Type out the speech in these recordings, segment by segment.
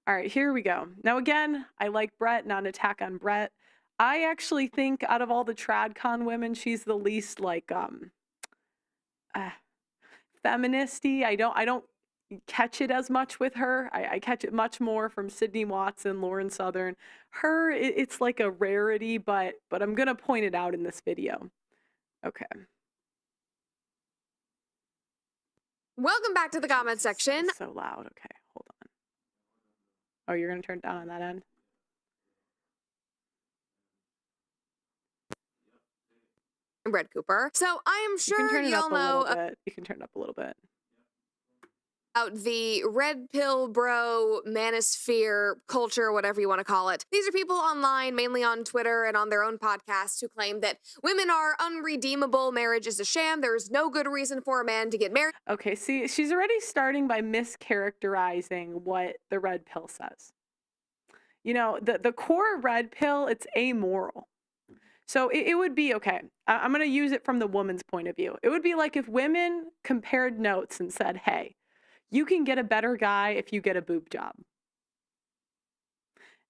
All right, here we go. Now, again, I like Brett, not an attack on Brett. I actually think out of all the TradCon women, she's the least like uh, feministy. I don't catch it as much with her. I catch it much more from Sydney Watson, Lauren Southern. Her, it's like a rarity, but I'm gonna point it out in this video. Okay. Welcome back to the comment section. So loud. Okay, hold on. Oh, you're gonna turn it down on that end? Red Cooper. So I am sure y'all know You can turn it up a little bit. about the red pill bro manosphere culture, whatever you want to call it. These are people online, mainly on Twitter and on their own podcasts, who claim that women are unredeemable, marriage is a sham, there's no good reason for a man to get married. Okay, see, she's already starting by mischaracterizing what the red pill says. You know, the core red pill, it's amoral. So it would be, okay, I'm going to use it from the woman's point of view. It would be like if women compared notes and said, hey, you can get a better guy if you get a boob job.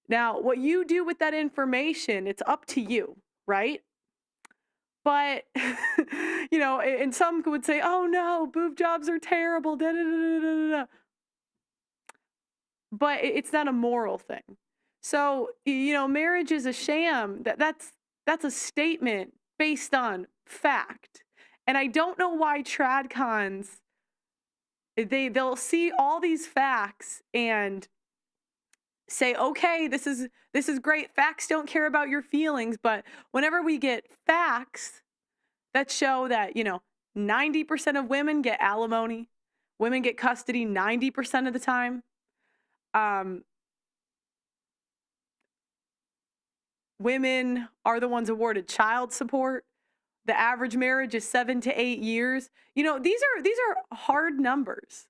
Now, what you do with that information, it's up to you, right? But, you know, and some would say, oh no, boob jobs are terrible, da da da da da da. But it's not a moral thing. So, you know, marriage is a sham. That's a statement based on fact. And I don't know why TradCons, they'll see all these facts and say, okay, this is great. Facts don't care about your feelings. But whenever we get facts that show that, you know, 90% of women get alimony, women get custody 90% of the time. Women are the ones awarded child support. The average marriage is 7 to 8 years. You know, these are hard numbers.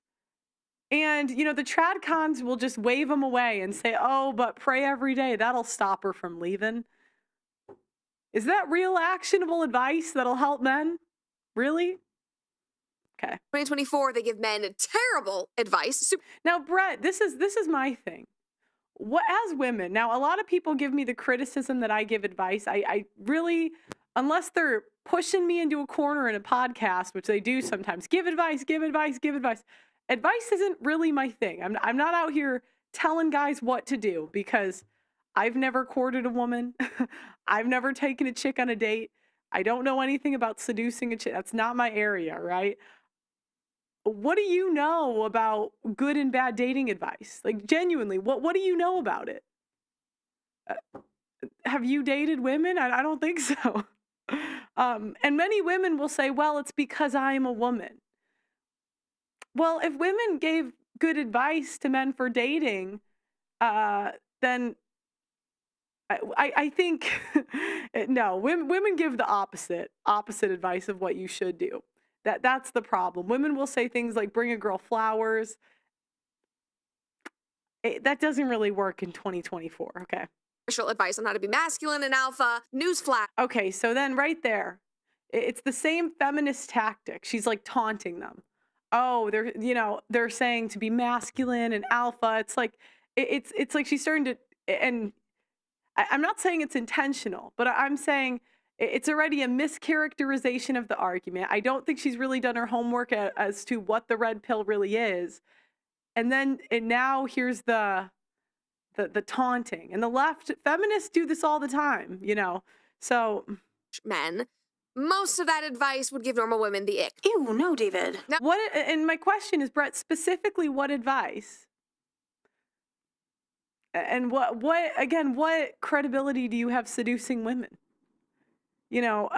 And, you know, the TradCons will just wave them away and say, oh, but pray every day. That'll stop her from leaving. Is that real actionable advice that'll help men? Really? Okay. 2024, they give men terrible advice. Now, Brett, this is my thing. What, as women, now a lot of people give me the criticism that I give advice. I really, unless they're pushing me into a corner in a podcast, which they do sometimes, give advice, give advice, give advice. Advice isn't really my thing. I'm not out here telling guys what to do because I've never courted a woman. I've never taken a chick on a date. I don't know anything about seducing a chick. That's not my area, right? What do you know about good and bad dating advice? Like, genuinely, what do you know about it? Have you dated women? I don't think so. And many women will say, well, it's because I am a woman. Well, if women gave good advice to men for dating, then I think, no, women give the opposite advice of what you should do. That's the problem. Women will say things like, bring a girl flowers. That doesn't really work in 2024, okay? Advice on how to be masculine and alpha. Newsflash. Okay, so then right there, it's the same feminist tactic. She's like taunting them. Oh, they're saying to be masculine and alpha. It's like, it's like she's starting to, and I'm not saying it's intentional, but I'm saying it's already a mischaracterization of the argument. I don't think she's really done her homework as to what the red pill really is. And now here's the taunting. And the left, feminists do this all the time, you know. So men, most of that advice would give normal women the ick. Ew, no, David. Now, and my question is, Brett, specifically what advice? And what credibility do you have seducing women? You know,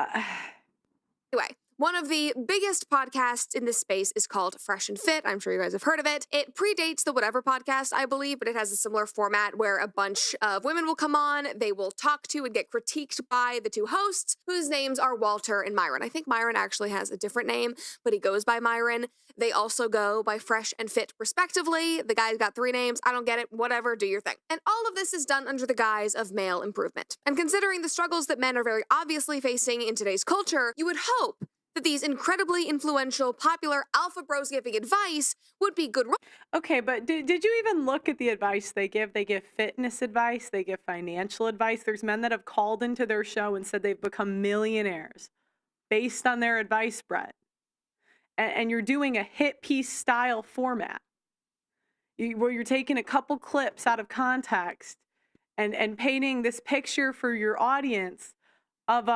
anyway, one of the biggest podcasts in this space is called FreshAndFit. I'm sure you guys have heard of it. It predates the Whatever podcast, I believe, but it has a similar format where a bunch of women will come on, they will talk to and get critiqued by the two hosts, whose names are Walter and Myron. I think Myron actually has a different name, but he goes by Myron. They also go by Fresh and Fit, respectively. The guy's got 3 names. I don't get it. Whatever, do your thing. And all of this is done under the guise of male improvement. And considering the struggles that men are very obviously facing in today's culture, you would hope that these incredibly influential, popular alpha bros giving advice would be good. Okay, but did you even look at the advice they give? They give fitness advice, they give financial advice. There's men that have called into their show and said they've become millionaires based on their advice, Brett. And you're doing a hit piece style format where you're taking a couple clips out of context and painting this picture for your audience of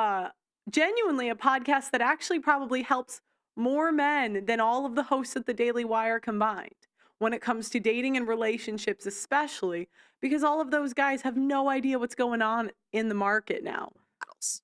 genuinely a podcast that actually probably helps more men than all of the hosts at the Daily Wire combined when it comes to dating and relationships, especially because all of those guys have no idea what's going on in the market now.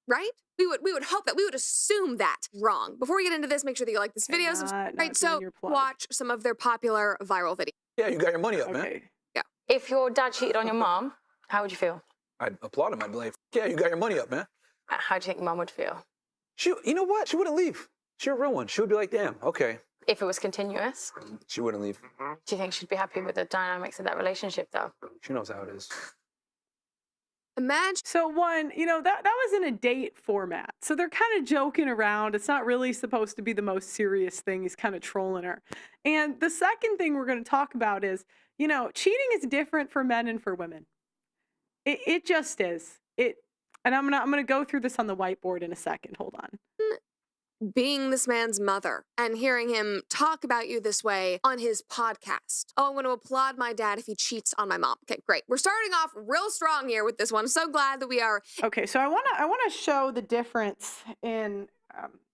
Right? We would hope that, we would assume that. Wrong. Before we get into this, make sure that you like this video. Right, so watch some of their popular viral videos. Yeah, you got your money up, man. Yeah. If your dad cheated on your mom, how would you feel? I'd applaud him. I'd be like, yeah, you got your money up, man. How do you think mom would feel? You know what? She wouldn't leave. She's a real one. She would be like, damn, okay. If it was continuous? She wouldn't leave. Do you think she'd be happy with the dynamics of that relationship, though? She knows how it is. Imagine. So one, that was in a date format. So they're kind of joking around. It's not really supposed to be the most serious thing. He's kind of trolling her. And the second thing we're going to talk about is, cheating is different for men and for women. It just is. And I'm gonna go through this on the whiteboard in a second. Hold on. Being this man's mother and hearing him talk about you this way on his podcast. Oh, I'm going to applaud my dad if he cheats on my mom. Okay, great. We're starting off real strong here with this one. So glad that we are. Okay, so I wanna show the difference in.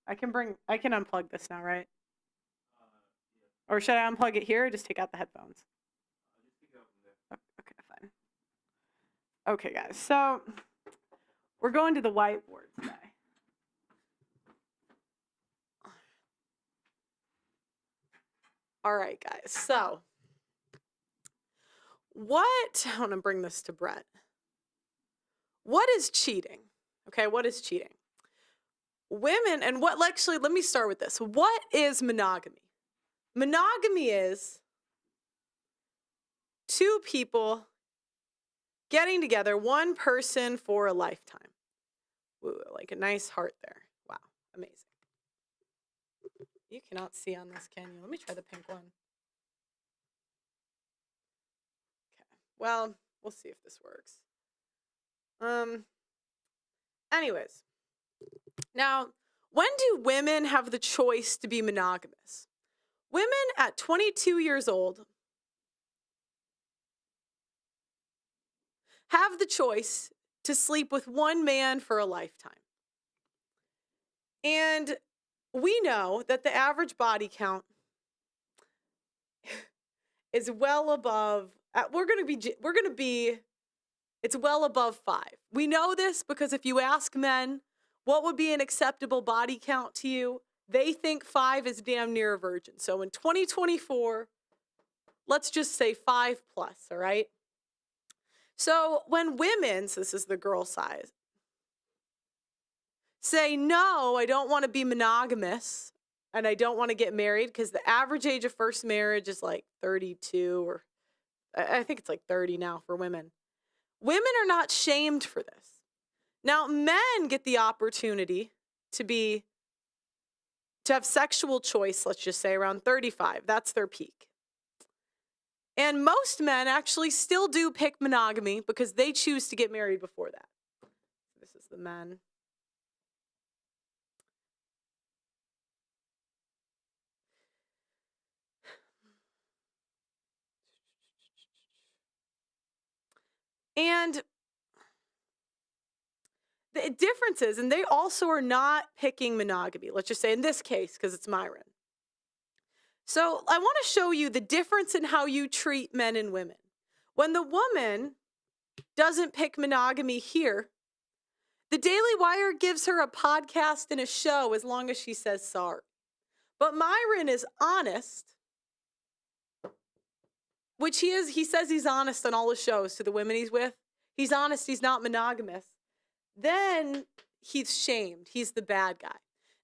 I can unplug this now, right? Or should I unplug it here or just take out the headphones? Okay, fine. Okay, guys. So we're going to the whiteboard today. All right, guys. So I want to bring this to Brett. What is cheating? Okay, what is cheating? Women, and let me start with this. What is monogamy? Monogamy is two people getting together, one person for a lifetime. Ooh, like a nice heart there. Wow, amazing. You cannot see on this, can you? Let me try the pink one. Okay. Well, we'll see if this works. Anyways. Now, when do women have the choice to be monogamous? Women at 22 years old have the choice to sleep with one man for a lifetime. And we know that the average body count is well above, it's well above 5. We know this because if you ask men what would be an acceptable body count to you, they think 5 is damn near a virgin. So in 2024, let's just say 5 plus, all right? So when women, so this is the girl size, say, no, I don't want to be monogamous and I don't want to get married because the average age of first marriage is like 32 or I think it's like 30 now for women. Women are not shamed for this. Now, men get the opportunity to have sexual choice, let's just say around 35. That's their peak. And most men actually still do pick monogamy because they choose to get married before that. This is the men. And the difference is, and they also are not picking monogamy. Let's just say in this case, because it's Myron. So I want to show you the difference in how you treat men and women. When the woman doesn't pick monogamy here, the Daily Wire gives her a podcast and a show as long as she says sorry. But Myron is honest, which he is. He says he's honest on all his shows to the women he's with. He's honest. He's not monogamous. Then he's shamed. He's the bad guy.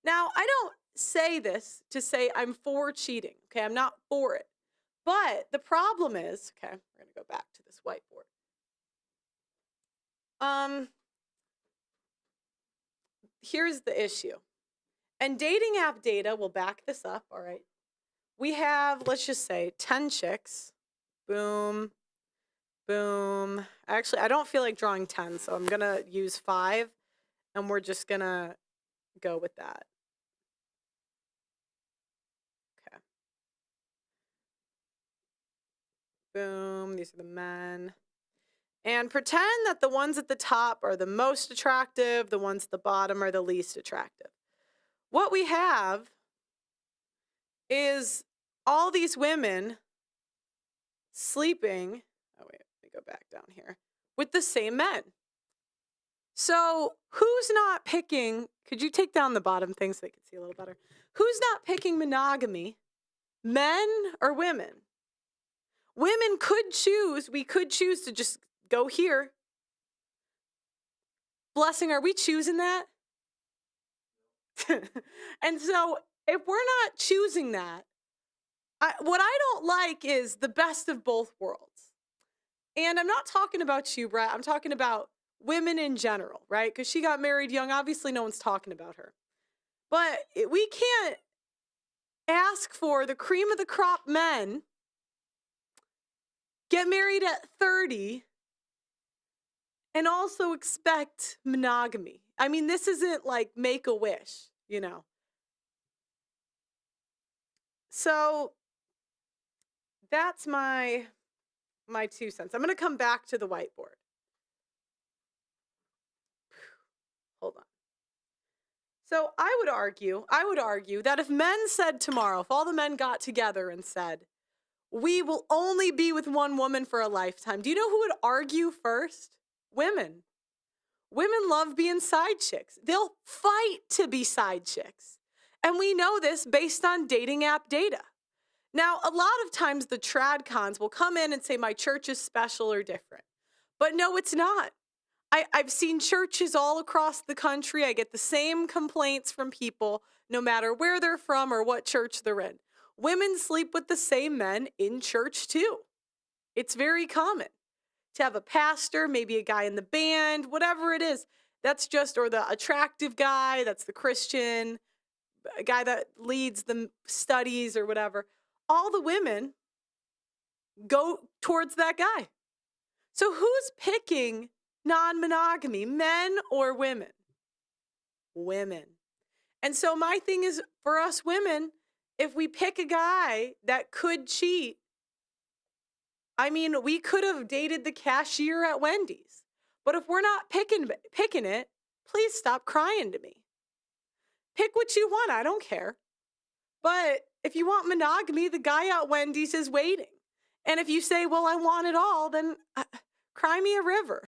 Now, I don't say this to say I'm for cheating. Okay, I'm not for it. But the problem is, okay, we're going to go back to this whiteboard. Here's the issue. And dating app data will back this up. All right. We have, let's just say, 10 chicks. Boom. Boom. Actually, I don't feel like drawing 10, so I'm going to use 5, and we're just going to go with that. Okay. Boom. These are the men. And pretend that the ones at the top are the most attractive, the ones at the bottom are the least attractive. What we have is all these women sleeping, oh wait, let me go back down here, with the same men. So who's not picking, could you take down the bottom thing so they can see a little better? Who's not picking monogamy, men or women? Women could choose, we could choose to just go here. Blessing, are we choosing that? And so if we're not choosing that, what I don't like is the best of both worlds. And I'm not talking about you, Brett. I'm talking about women in general, right? Because she got married young. Obviously, no one's talking about her. But we can't ask for the cream of the crop men, get married at 30, and also expect monogamy. I mean, this isn't like Make-A-Wish, you know. So that's my 2 cents. I'm going to come back to the whiteboard. Hold on. So I would argue that if men said tomorrow, if all the men got together and said, we will only be with one woman for a lifetime, do you know who would argue first? Women. Women love being side chicks. They'll fight to be side chicks. And we know this based on dating app data. Now, a lot of times the trad cons will come in and say my church is special or different. But no, it's not. I've seen churches all across the country. I get the same complaints from people, no matter where they're from or what church they're in. Women sleep with the same men in church too. It's very common to have a pastor, maybe a guy in the band, whatever it is. That's just, or the attractive guy, that's the Christian, a guy that leads the studies or whatever. All the women go towards that guy. So who's picking non-monogamy, men or women? Women. And so my thing is, for us women, if we pick a guy that could cheat, I mean, we could have dated the cashier at Wendy's. But if we're not picking it, please stop crying to me. Pick what you want. I don't care. But if you want monogamy, the guy at Wendy's is waiting. And if you say, well, I want it all, then cry me a river.